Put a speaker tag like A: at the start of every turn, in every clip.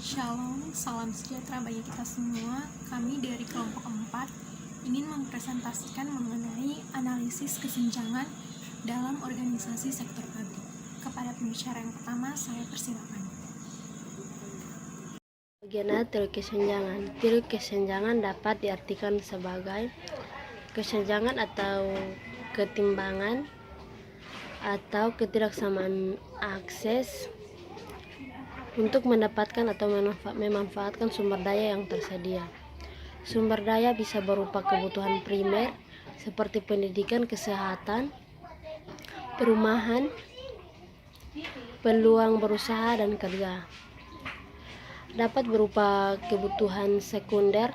A: Shalom, salam sejahtera bagi kita semua. Kami dari kelompok 4 ingin mempresentasikan mengenai analisis kesenjangan dalam organisasi sektor publik. Kepada pembicara yang pertama, saya persilakan.
B: Bagaimana teori kesenjangan? Teori kesenjangan dapat diartikan sebagai kesenjangan atau ketimbangan atau ketidaksamaan akses untuk mendapatkan atau memanfaatkan sumber daya yang tersedia. Sumber daya bisa berupa kebutuhan primer seperti pendidikan, kesehatan, perumahan, peluang berusaha dan kerja. Dapat berupa kebutuhan sekunder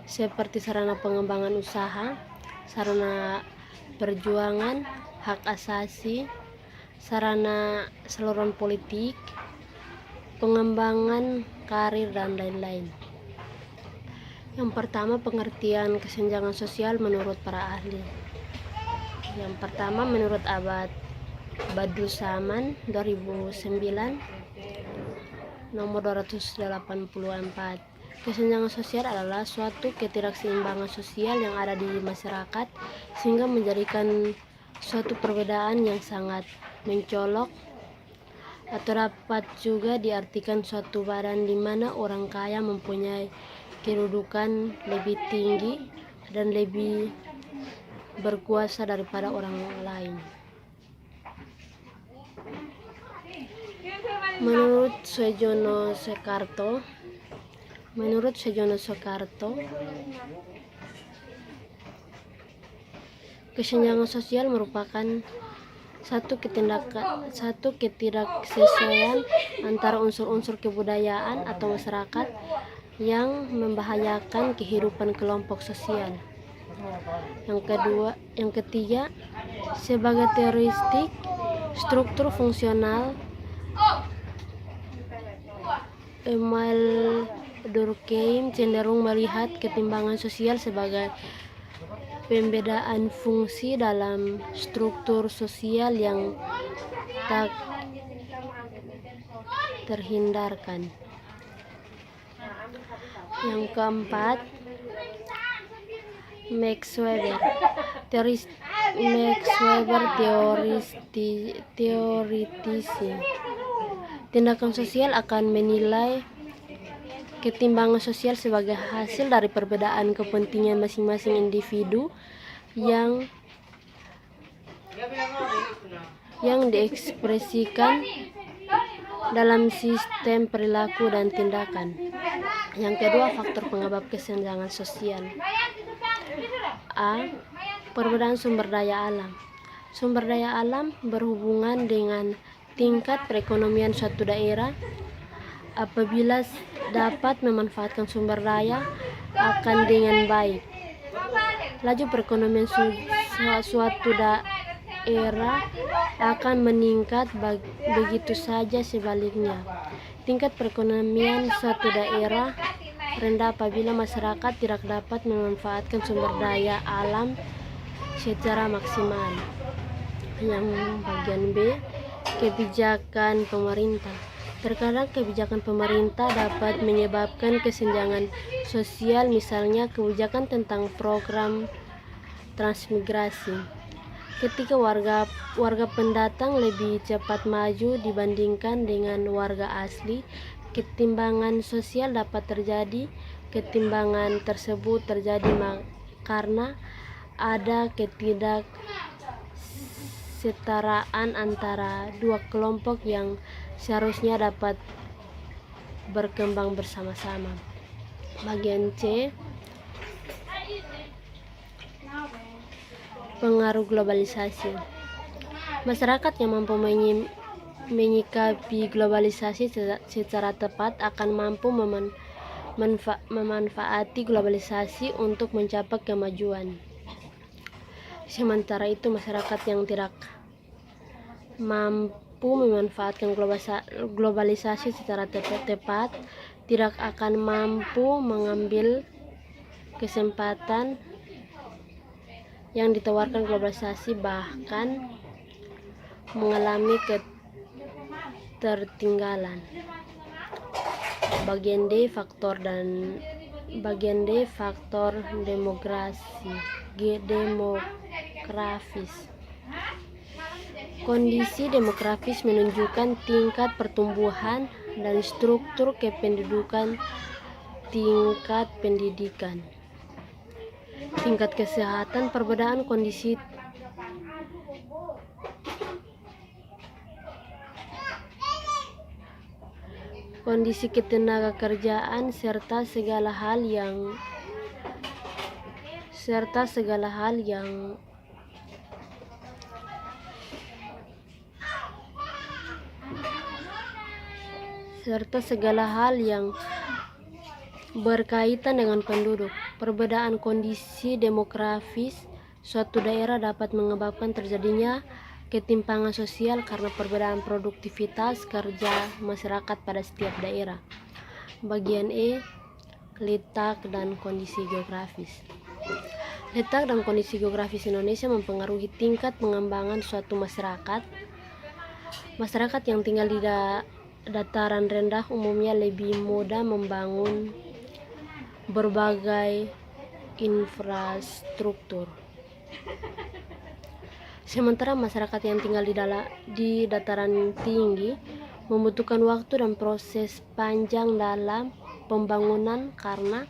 B: seperti sarana pengembangan usaha, sarana perjuangan, hak asasi, sarana saluran politik, pengembangan karir, dan lain-lain. Yang pertama, pengertian kesenjangan sosial menurut para ahli. Yang pertama, menurut Badrussaman 2009 nomor 284, kesenjangan sosial adalah suatu ketidakseimbangan sosial yang ada di masyarakat sehingga menjadikan suatu perbedaan yang sangat mencolok, atau dapat juga diartikan suatu badan di mana orang kaya mempunyai kedudukan lebih tinggi dan lebih berkuasa daripada orang lain. Menurut Sujono Soekarto, kesenjangan sosial merupakan satu ketidaksesuaian antara unsur-unsur kebudayaan atau masyarakat yang membahayakan kehidupan kelompok sosial. Yang ketiga, sebagai teoristik struktur fungsional, Emile Durkheim cenderung melihat ketimbangan sosial sebagai pembedaan fungsi dalam struktur sosial yang tak terhindarkan. Yang keempat, Max Weber teoritisi tindakan sosial akan menilai ketimbangan sosial sebagai hasil dari perbedaan kepentingan masing-masing individu yang diekspresikan dalam sistem perilaku dan tindakan. Yang kedua, faktor penyebab kesenjangan sosial. A. Perbedaan sumber daya alam. Sumber daya alam berhubungan dengan tingkat perekonomian suatu daerah. Apabila dapat memanfaatkan sumber daya akan dengan baik, laju perekonomian suatu daerah akan meningkat. Begitu saja sebaliknya, tingkat perekonomian suatu daerah rendah apabila masyarakat tidak dapat memanfaatkan sumber daya alam secara maksimal. Yang bagian B, kebijakan pemerintah. Terkadang kebijakan pemerintah dapat menyebabkan kesenjangan sosial, misalnya kebijakan tentang program transmigrasi. Ketika warga pendatang lebih cepat maju dibandingkan dengan warga asli, ketimbangan sosial dapat terjadi. Ketimbangan tersebut terjadi karena ada ketidaksetaraan antara dua kelompok yang seharusnya dapat berkembang bersama-sama. Bagian C, pengaruh globalisasi. Masyarakat yang mampu menyikapi globalisasi secara tepat akan mampu memanfaati globalisasi untuk mencapai kemajuan. Sementara itu, masyarakat yang tidak mampu memanfaatkan globalisasi secara tepat tidak akan mampu mengambil kesempatan yang ditawarkan globalisasi, bahkan mengalami ketertinggalan. Bagian D faktor demografis. Kondisi demografis menunjukkan tingkat pertumbuhan dan struktur kependudukan, tingkat pendidikan, tingkat kesehatan, perbedaan kondisi ketenagakerjaan serta segala hal yang berkaitan dengan penduduk. Perbedaan kondisi demografis suatu daerah dapat menyebabkan terjadinya ketimpangan sosial karena perbedaan produktivitas kerja masyarakat pada setiap daerah. Bagian E, letak dan kondisi geografis. Letak dan kondisi geografis Indonesia mempengaruhi tingkat pengembangan suatu masyarakat. Masyarakat yang tinggal di dataran rendah umumnya lebih mudah membangun berbagai infrastruktur. Sementara masyarakat yang tinggal di dataran tinggi membutuhkan waktu dan proses panjang dalam pembangunan karena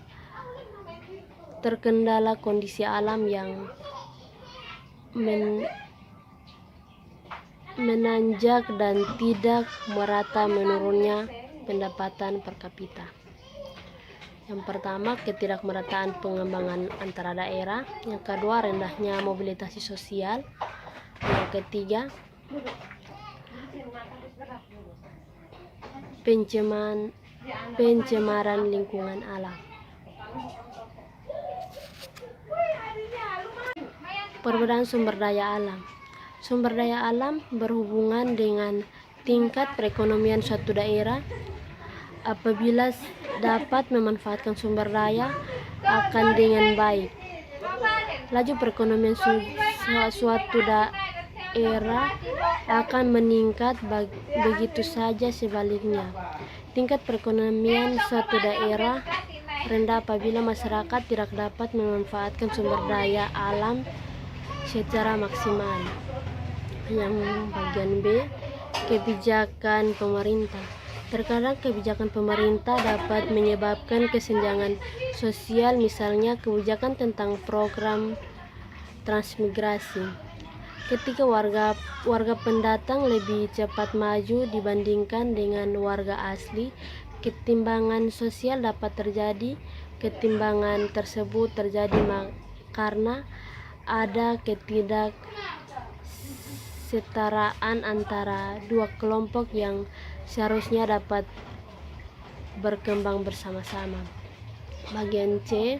B: terkendala kondisi alam yang menanjak dan tidak merata menurunnya pendapatan per kapita. Yang pertama, ketidakmerataan pengembangan antara daerah. Yang kedua, rendahnya mobilitas sosial. Yang ketiga, pencemaran lingkungan alam. Perbedaan sumber daya alam. Sumber daya alam berhubungan dengan tingkat perekonomian suatu daerah. Apabila dapat memanfaatkan sumber daya akan dengan baik, laju perekonomian suatu daerah akan meningkat. Begitu saja sebaliknya, tingkat perekonomian suatu daerah rendah apabila masyarakat tidak dapat memanfaatkan sumber daya alam secara maksimal. Yang bagian B, kebijakan pemerintah. Terkadang kebijakan pemerintah dapat menyebabkan kesenjangan sosial, misalnya kebijakan tentang program transmigrasi. Ketika warga pendatang lebih cepat maju dibandingkan dengan warga asli, ketimpangan sosial dapat terjadi. Ketimpangan tersebut terjadi karena ada ketidaksetaraan antara dua kelompok yang seharusnya dapat berkembang bersama-sama. Bagian C,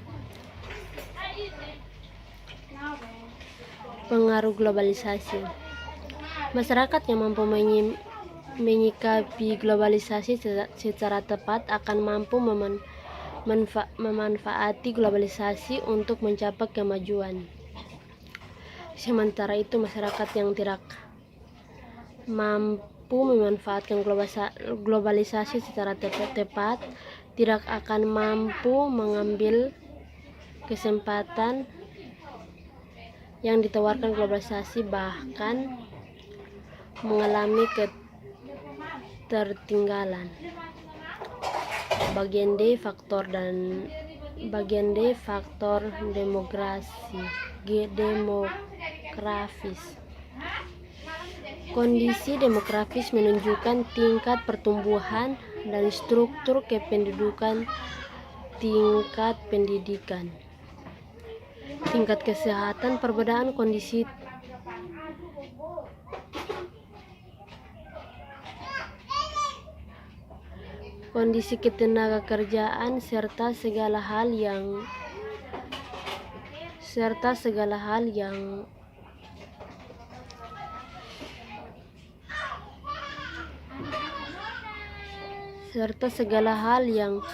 B: pengaruh globalisasi. Masyarakat yang mampu menyikapi globalisasi secara tepat akan mampu memanfaati globalisasi untuk mencapai kemajuan. Sementara itu, masyarakat yang tidak mampu memanfaatkan globalisasi secara tepat tidak akan mampu mengambil kesempatan yang ditawarkan globalisasi, bahkan mengalami ketertinggalan. Bagian D, faktor demografis. Kondisi demografis menunjukkan tingkat pertumbuhan dan struktur kependudukan, tingkat pendidikan, tingkat kesehatan, perbedaan kondisi ketenagakerjaan serta segala hal yang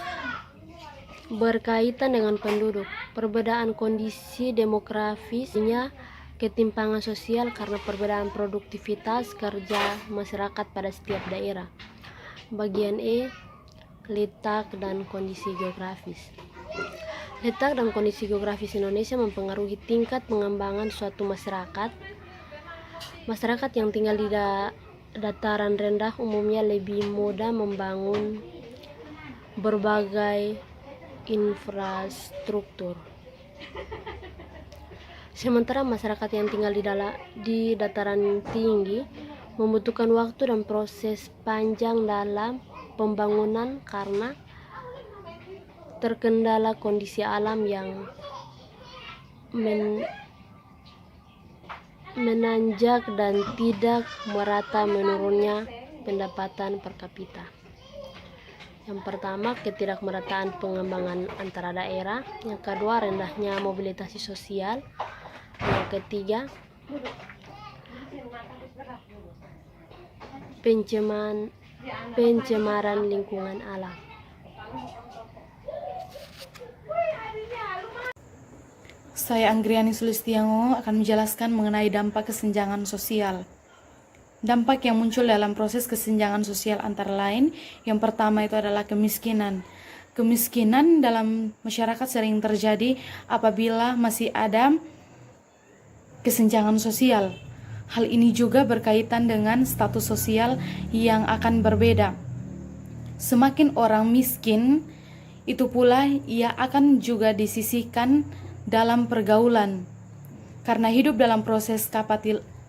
B: berkaitan dengan penduduk. Perbedaan kondisi demografisnya ketimpangan sosial karena perbedaan produktivitas kerja masyarakat pada setiap daerah. Bagian E, letak dan kondisi geografis. Letak dan kondisi geografis Indonesia mempengaruhi tingkat pengembangan suatu masyarakat. Masyarakat yang tinggal di dataran rendah umumnya lebih mudah membangun berbagai infrastruktur. Sementara masyarakat yang tinggal di dataran tinggi membutuhkan waktu dan proses panjang dalam pembangunan karena terkendala kondisi alam yang menanjak dan tidak merata menurunnya pendapatan per kapita. Yang pertama, ketidakmerataan pengembangan antara daerah. Yang kedua, rendahnya mobilitas sosial. Yang ketiga, pencemaran lingkungan alam.
C: Saya Anggriani Sulistiango akan menjelaskan mengenai dampak kesenjangan sosial. Dampak yang muncul dalam proses kesenjangan sosial antara lain, yang pertama itu adalah kemiskinan. Kemiskinan dalam masyarakat sering terjadi apabila masih ada kesenjangan sosial. Hal ini juga berkaitan dengan status sosial yang akan berbeda. Semakin orang miskin, itu pula ia akan juga disisihkan dalam pergaulan. Karena hidup dalam proses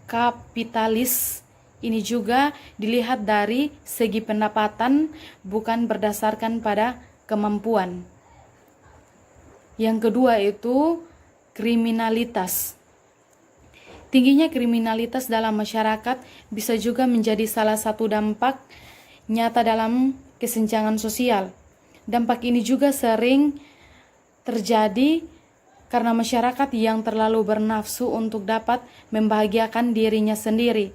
C: kapitalis ini juga dilihat dari segi pendapatan, bukan berdasarkan pada kemampuan. Yang kedua itu kriminalitas. Tingginya kriminalitas dalam masyarakat bisa juga menjadi salah satu dampak nyata dalam kesenjangan sosial. Dampak ini juga sering terjadi karena masyarakat yang terlalu bernafsu untuk dapat membahagiakan dirinya sendiri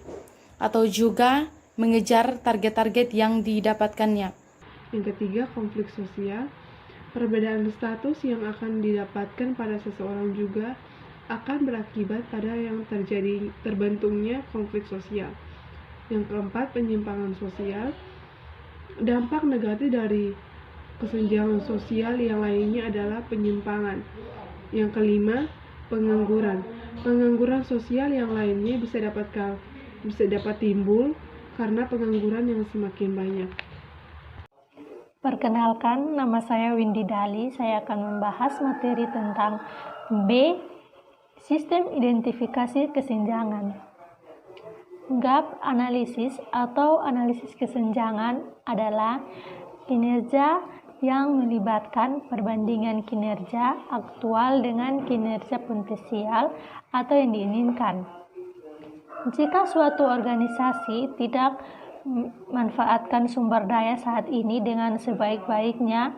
C: atau juga mengejar target-target yang didapatkannya.
D: Yang ketiga, konflik sosial. Perbedaan status yang akan didapatkan pada seseorang juga akan berakibat pada yang terbentuknya konflik sosial. Yang keempat, penyimpangan sosial. Dampak negatif dari kesenjangan sosial yang lainnya adalah penyimpangan. Yang kelima, pengangguran. Pengangguran sosial yang lainnya bisa dapat timbul karena pengangguran yang semakin banyak.
E: Perkenalkan, nama saya Windy Dali. Saya akan membahas materi tentang B. Sistem identifikasi kesenjangan. Gap analisis atau analisis kesenjangan adalah kinerja yang melibatkan perbandingan kinerja aktual dengan kinerja potensial atau yang diinginkan. Jika suatu organisasi tidak memanfaatkan sumber daya saat ini dengan sebaik-baiknya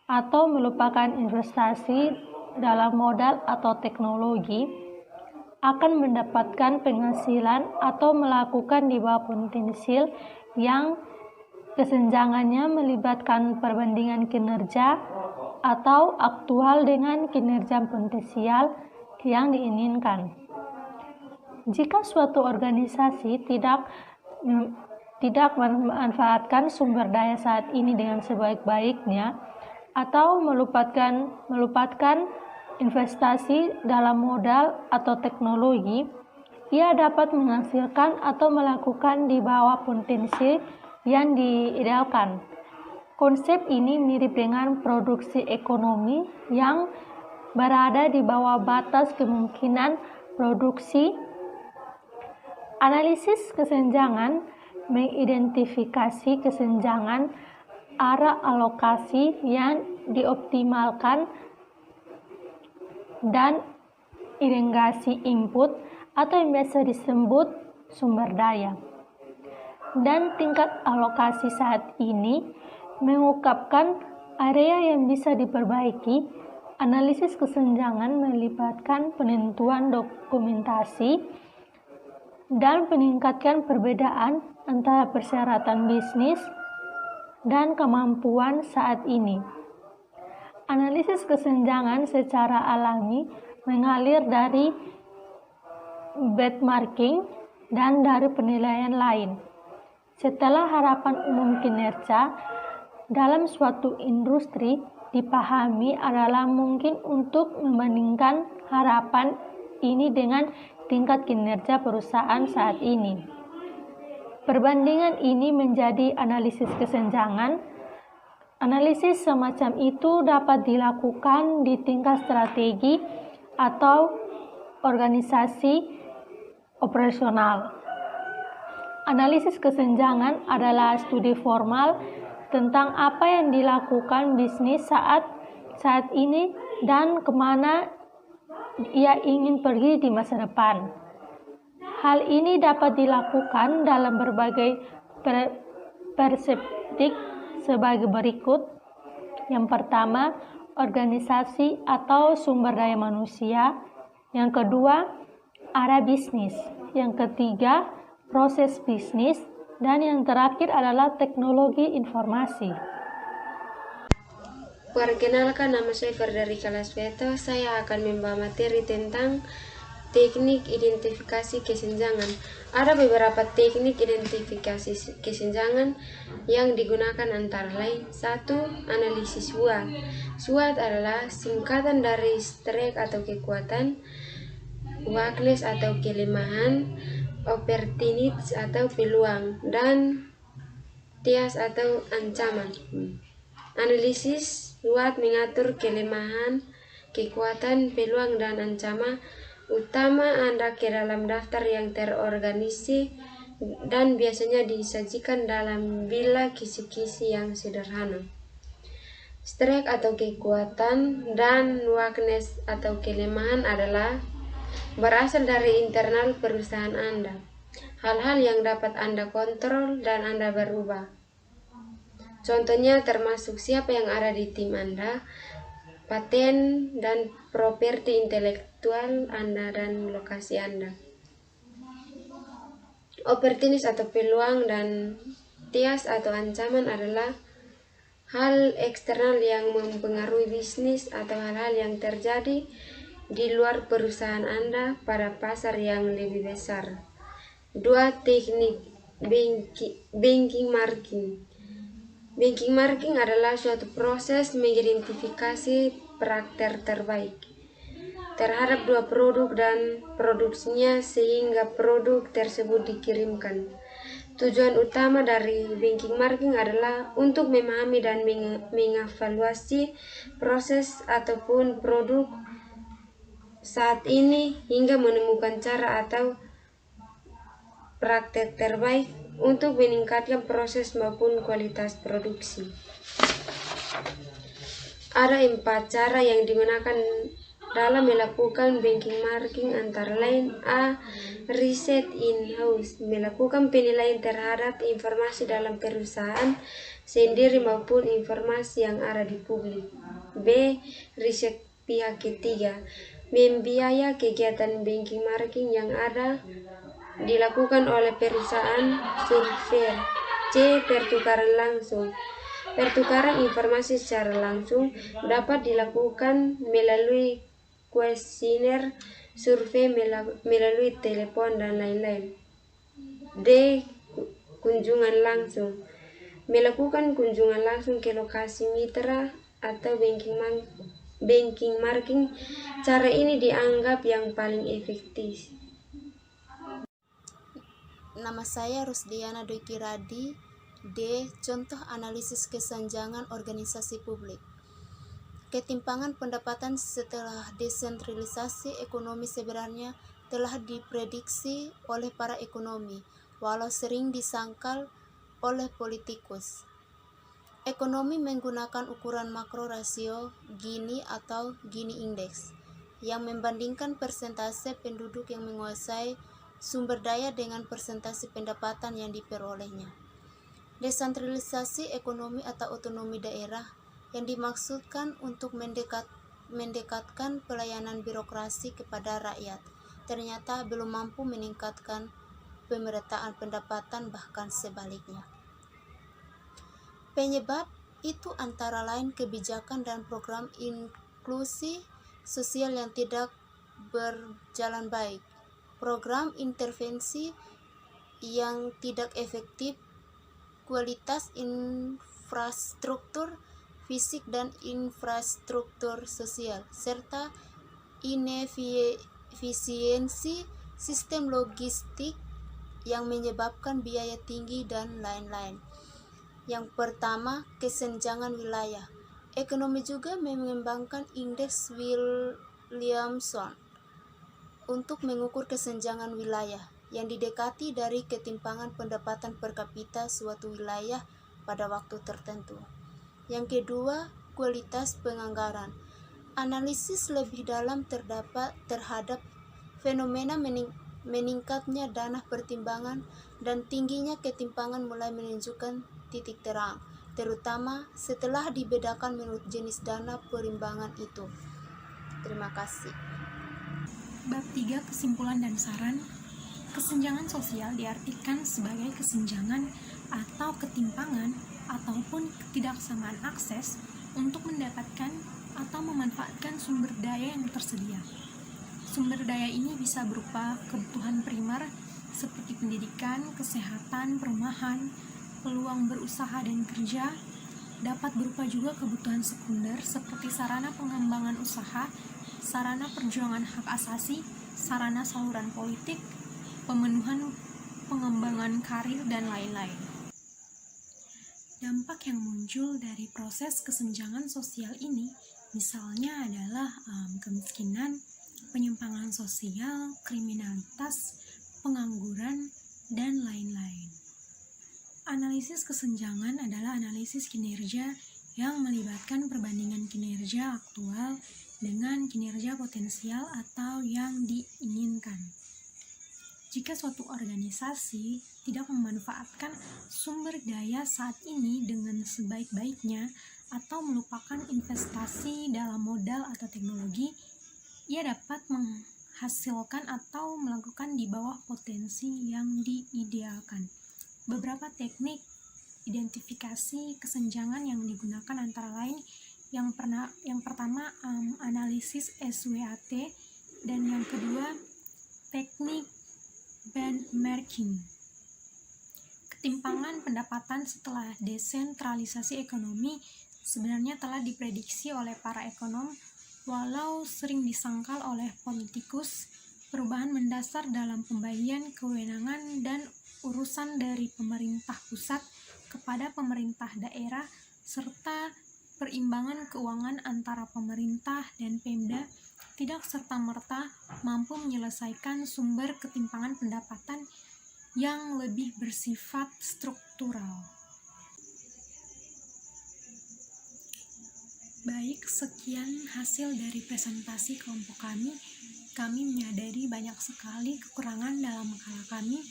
E: atau melupakan investasi dalam modal atau teknologi, akan mendapatkan penghasilan atau melakukan di bawah potensial yang kesenjangannya melibatkan perbandingan kinerja atau aktual dengan kinerja potensial yang diinginkan. Jika suatu organisasi tidak memanfaatkan sumber daya saat ini dengan sebaik-baiknya atau melupakan investasi dalam modal atau teknologi, ia dapat menghasilkan atau melakukan di bawah potensi yang diidealkan. Konsep ini mirip dengan produksi ekonomi yang berada di bawah batas kemungkinan produksi. Analisis kesenjangan mengidentifikasi kesenjangan arah alokasi yang dioptimalkan dan irigasi input atau yang biasa disebut sumber daya. Dan tingkat alokasi saat ini mengungkapkan area yang bisa diperbaiki. Analisis kesenjangan melibatkan penentuan dokumentasi dan meningkatkan perbedaan antara persyaratan bisnis dan kemampuan saat ini. Analisis kesenjangan secara alami mengalir dari benchmarking dan dari penilaian lain. Setelah harapan umum kinerja dalam suatu industri dipahami adalah mungkin untuk membandingkan harapan ini dengan tingkat kinerja perusahaan saat ini. Perbandingan ini menjadi analisis kesenjangan. Analisis semacam itu dapat dilakukan di tingkat strategi atau organisasi operasional. Analisis kesenjangan adalah studi formal tentang apa yang dilakukan bisnis saat ini dan kemana ia ingin pergi di masa depan. Hal ini dapat dilakukan dalam berbagai perspektif sebagai berikut. Yang pertama, organisasi atau sumber daya manusia. Yang kedua, arah bisnis. Yang ketiga, proses bisnis. Dan yang terakhir adalah teknologi informasi.
B: Perkenalkan, nama saya Ferderica Lasveto. Saya akan membawa materi tentang teknik identifikasi kesenjangan. Ada beberapa teknik identifikasi kesenjangan yang digunakan antara lain. 1. Analisis SWOT. SWOT adalah singkatan dari strength atau kekuatan, weakness atau kelemahan, opportunities atau peluang, dan threats atau ancaman. Analisis SWOT mengatur kelemahan, kekuatan, peluang, dan ancaman utama Anda ke dalam daftar yang terorganisir dan biasanya disajikan dalam bilah kisi-kisi yang sederhana. Strength atau kekuatan dan weakness atau kelemahan adalah berasal dari internal perusahaan Anda, hal-hal yang dapat Anda kontrol dan Anda berubah. Contohnya termasuk siapa yang ada di tim Anda, paten dan properti intelektual Anda, dan lokasi Anda. Opportunities atau peluang dan threats atau ancaman adalah hal eksternal yang mempengaruhi bisnis atau hal-hal yang terjadi di luar perusahaan Anda pada pasar yang lebih besar. 2. Teknik benchmarking. Benchmarking adalah suatu proses mengidentifikasi praktek terbaik terhadap dua produk dan produksinya sehingga produk tersebut dikirimkan. Tujuan utama dari benchmarking adalah untuk memahami dan mengevaluasi proses ataupun produk saat ini hingga menemukan cara atau praktek terbaik untuk meningkatkan proses maupun kualitas produksi. Ada 4 cara yang digunakan dalam melakukan benchmarking, antara lain: A. Riset in-house, melakukan penilaian terhadap informasi dalam perusahaan sendiri maupun informasi yang ada di publik. B. Riset pihak ketiga, membiayai kegiatan benchmarking yang ada dilakukan oleh perusahaan survei. C. Pertukaran langsung, pertukaran informasi secara langsung dapat dilakukan melalui kuesioner, survei, melalui telepon, dan lain-lain. D. Kunjungan langsung, melakukan kunjungan langsung ke lokasi mitra atau benchmarking. Cara ini dianggap yang paling efektif.
F: Nama saya Rusdiana Doikiradi. D. Contoh analisis kesenjangan organisasi publik. Ketimpangan pendapatan setelah desentralisasi ekonomi sebenarnya telah diprediksi oleh para ekonomi, walau sering disangkal oleh politikus. Ekonomi menggunakan ukuran makro rasio Gini atau Gini Index yang membandingkan persentase penduduk yang menguasai sumber daya dengan persentase pendapatan yang diperolehnya. Desentralisasi ekonomi atau otonomi daerah yang dimaksudkan untuk mendekatkan pelayanan birokrasi kepada rakyat ternyata belum mampu meningkatkan pemerataan pendapatan, bahkan sebaliknya. Penyebab itu antara lain kebijakan dan program inklusi sosial yang tidak berjalan baik, program intervensi yang tidak efektif, kualitas infrastruktur fisik dan infrastruktur sosial, serta inefisiensi sistem logistik yang menyebabkan biaya tinggi dan lain-lain. Yang pertama, kesenjangan wilayah. Ekonomi juga mengembangkan indeks Williamson untuk mengukur kesenjangan wilayah yang didekati dari ketimpangan pendapatan per kapita suatu wilayah pada waktu tertentu. Yang kedua, kualitas penganggaran. Analisis lebih dalam terhadap fenomena meningkatnya dana pertimbangan dan tingginya ketimpangan mulai menunjukkan titik terang, terutama setelah dibedakan menurut jenis dana perimbangan itu. Terima kasih.
A: Bab 3, kesimpulan dan saran. Kesenjangan sosial diartikan sebagai kesenjangan atau ketimpangan ataupun ketidaksamaan akses untuk mendapatkan atau memanfaatkan sumber daya yang tersedia. Sumber daya ini bisa berupa kebutuhan primer seperti pendidikan, kesehatan, perumahan, peluang berusaha dan kerja, dapat berupa juga kebutuhan sekunder seperti sarana pengembangan usaha, sarana perjuangan hak asasi, sarana saluran politik, pemenuhan pengembangan karir, dan lain-lain. Dampak yang muncul dari proses kesenjangan sosial ini misalnya adalah kemiskinan, penyimpangan sosial, kriminalitas, pengangguran, dan lain-lain. Analisis kesenjangan adalah analisis kinerja yang melibatkan perbandingan kinerja aktual dengan kinerja potensial atau yang diinginkan. Jika suatu organisasi tidak memanfaatkan sumber daya saat ini dengan sebaik-baiknya atau melupakan investasi dalam modal atau teknologi, ia dapat menghasilkan atau melakukan di bawah potensi yang diidealkan. Beberapa teknik identifikasi kesenjangan yang digunakan antara lain yang pertama analisis SWAT, dan yang kedua teknik benchmarking. Ketimpangan pendapatan setelah desentralisasi ekonomi sebenarnya telah diprediksi oleh para ekonom, walau sering disangkal oleh politikus. Perubahan mendasar dalam pembagian kewenangan dan urusan dari pemerintah pusat kepada pemerintah daerah, serta perimbangan keuangan antara pemerintah dan Pemda tidak serta-merta mampu menyelesaikan sumber ketimpangan pendapatan yang lebih bersifat struktural. Baik, sekian hasil dari presentasi kelompok kami. Kami menyadari banyak sekali kekurangan dalam makalah kami.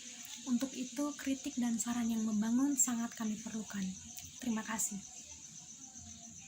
A: Untuk itu, kritik dan saran yang membangun sangat kami perlukan. Terima kasih.